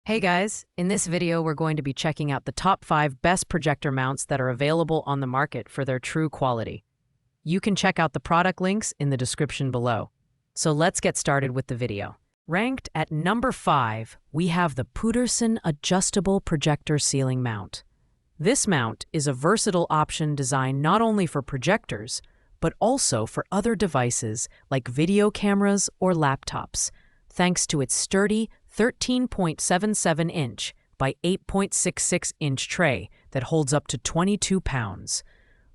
Hey guys, in this video we're going to be checking out the top 5 best projector mounts that are available on the market for their true quality. You can check out the product links in the description below. So let's get started with the video. Ranked at number 5, we have the PUTORSEN Adjustable Projector Ceiling Mount. This mount is a versatile option designed not only for projectors, but also for other devices like video cameras or laptops, thanks to its sturdy 13.77-inch by 8.66-inch tray that holds up to 22 pounds.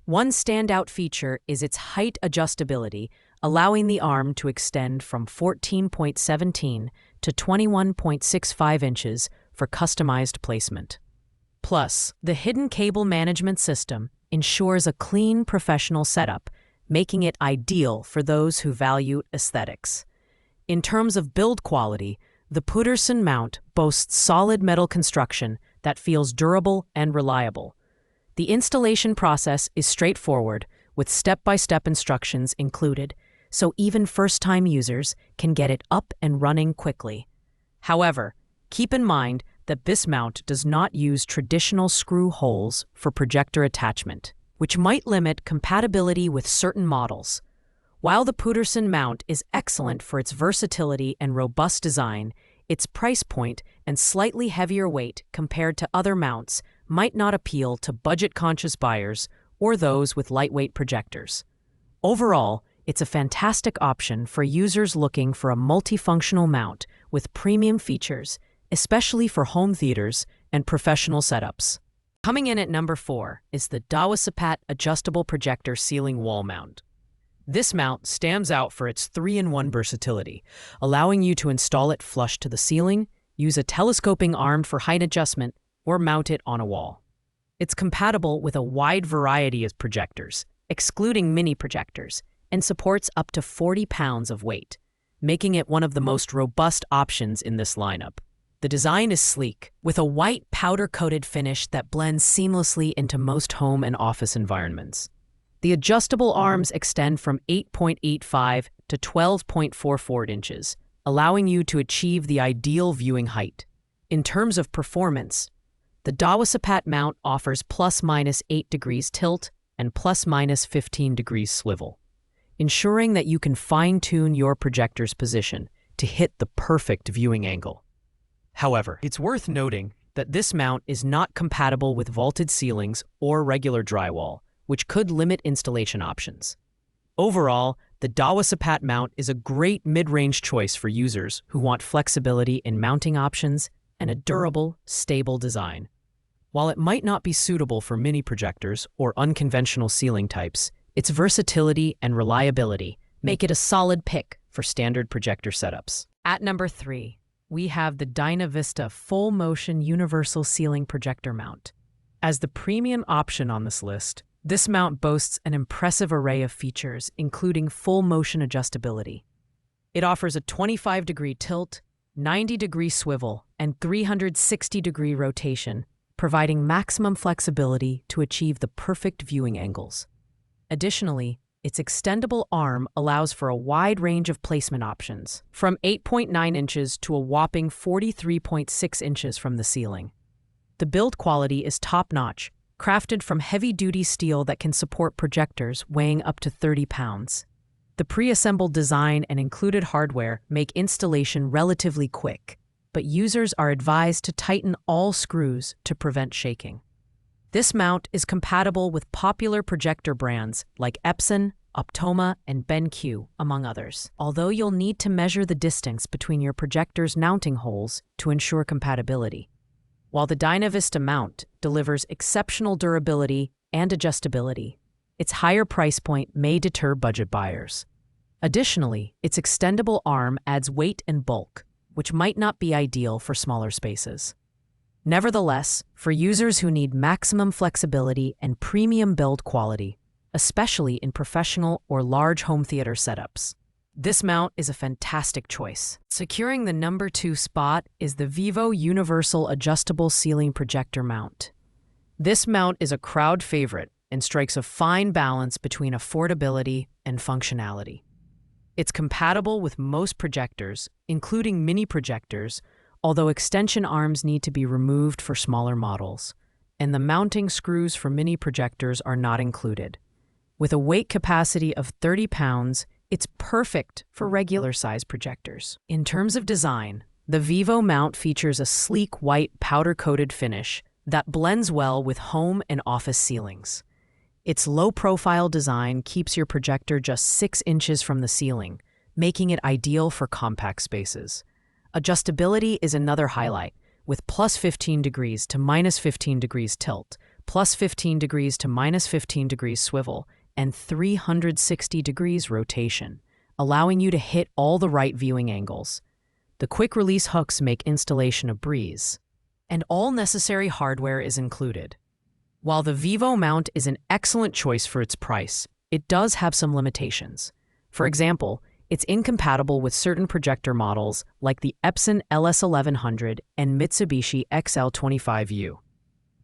One standout feature is its height adjustability, allowing the arm to extend from 14.17 to 21.65 inches for customized placement. Plus, the hidden cable management system ensures a clean, professional setup, making it ideal for those who value aesthetics. In terms of build quality, the PUTORSEN mount boasts solid metal construction that feels durable and reliable. The installation process is straightforward, with step-by-step instructions included, so even first-time users can get it up and running quickly. However, keep in mind that this mount does not use traditional screw holes for projector attachment, which might limit compatibility with certain models. While the PUTORSEN mount is excellent for its versatility and robust design, its price point and slightly heavier weight compared to other mounts might not appeal to budget-conscious buyers or those with lightweight projectors. Overall, it's a fantastic option for users looking for a multifunctional mount with premium features, especially for home theaters and professional setups. Coming in at number 4 is the VIVO Adjustable Projector Ceiling Wall Mount. This mount stands out for its 3-in-1 versatility, allowing you to install it flush to the ceiling, use a telescoping arm for height adjustment, or mount it on a wall. It's compatible with a wide variety of projectors, excluding mini projectors, and supports up to 40 pounds of weight, making it one of the most robust options in this lineup. The design is sleek, with a white powder-coated finish that blends seamlessly into most home and office environments. The adjustable arms extend from 8.85 to 12.44 inches, allowing you to achieve the ideal viewing height. In terms of performance, the VIVO mount offers plus-minus 8 degrees tilt and plus-minus 15 degrees swivel, ensuring that you can fine-tune your projector's position to hit the perfect viewing angle. However, it's worth noting that this mount is not compatible with vaulted ceilings or regular drywall, which could limit installation options. Overall, the VIVO mount is a great mid-range choice for users who want flexibility in mounting options and a durable, stable design. While it might not be suitable for mini projectors or unconventional ceiling types, its versatility and reliability make it a solid pick for standard projector setups. At number 3, we have the DynaVista Full Motion Universal Ceiling Projector Mount. As the premium option on this list, this mount boasts an impressive array of features, including full motion adjustability. It offers a 25-degree tilt, 90-degree swivel, and 360-degree rotation, providing maximum flexibility to achieve the perfect viewing angles. Additionally, its extendable arm allows for a wide range of placement options, from 8.9 inches to a whopping 43.6 inches from the ceiling. The build quality is top-notch, crafted from heavy-duty steel that can support projectors weighing up to 30 pounds. The pre-assembled design and included hardware make installation relatively quick, but users are advised to tighten all screws to prevent shaking. This mount is compatible with popular projector brands like Epson, Optoma, and BenQ, among others, although you'll need to measure the distance between your projector's mounting holes to ensure compatibility. While the DynaVista mount delivers exceptional durability and adjustability, its higher price point may deter budget buyers. Additionally, its extendable arm adds weight and bulk, which might not be ideal for smaller spaces. Nevertheless, for users who need maximum flexibility and premium build quality, especially in professional or large home theater setups, this mount is a fantastic choice. Securing the number 2 spot is the VIVO Universal Adjustable Ceiling Projector Mount. This mount is a crowd favorite and strikes a fine balance between affordability and functionality. It's compatible with most projectors, including mini projectors, although extension arms need to be removed for smaller models, and the mounting screws for mini projectors are not included. With a weight capacity of 30 pounds, it's perfect for regular-size projectors. In terms of design, the VIVO mount features a sleek white powder-coated finish that blends well with home and office ceilings. Its low-profile design keeps your projector just 6 inches from the ceiling, making it ideal for compact spaces. Adjustability is another highlight, with plus 15 degrees to minus 15 degrees tilt, plus 15 degrees to minus 15 degrees swivel, and 360 degrees rotation, allowing you to hit all the right viewing angles. The quick-release hooks make installation a breeze, and all necessary hardware is included. While the VIVO mount is an excellent choice for its price, it does have some limitations. For example, it's incompatible with certain projector models like the Epson LS1100 and Mitsubishi XL25U.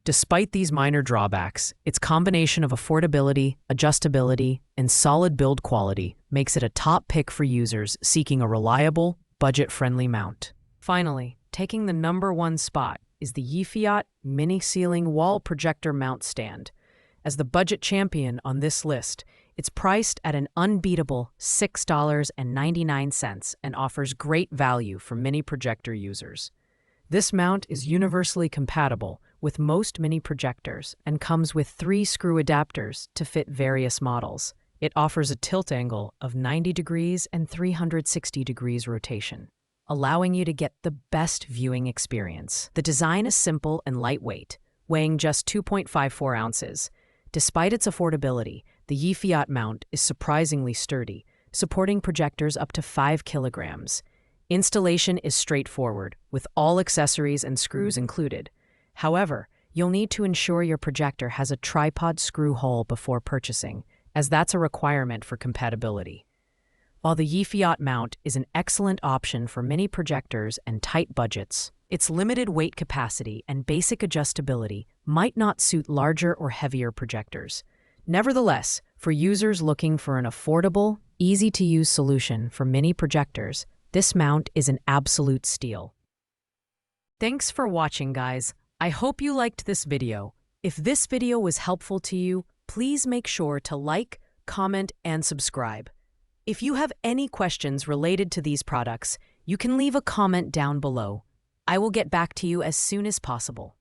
Despite these minor drawbacks, its combination of affordability, adjustability, and solid build quality makes it a top pick for users seeking a reliable, budget-friendly mount. Finally, taking the #1 spot is the YIFIOT Mini Ceiling Wall Projector Mount Stand. As the budget champion on this list, it's priced at an unbeatable $6.99 and offers great value for mini projector users. This mount is universally compatible with most mini projectors and comes with 3 screw adapters to fit various models. It offers a tilt angle of 90 degrees and 360 degrees rotation, allowing you to get the best viewing experience. The design is simple and lightweight, weighing just 2.54 ounces. Despite its affordability, the YIFIOT mount is surprisingly sturdy, supporting projectors up to 5 kilograms. Installation is straightforward, with all accessories and screws included. However, you'll need to ensure your projector has a tripod screw hole before purchasing, as that's a requirement for compatibility. While the YIFIOT mount is an excellent option for mini projectors and tight budgets, its limited weight capacity and basic adjustability might not suit larger or heavier projectors. Nevertheless, for users looking for an affordable, easy-to-use solution for mini projectors, this mount is an absolute steal. Thanks for watching, guys. I hope you liked this video. If this video was helpful to you, please make sure to like, comment, and subscribe. If you have any questions related to these products, you can leave a comment down below. I will get back to you as soon as possible.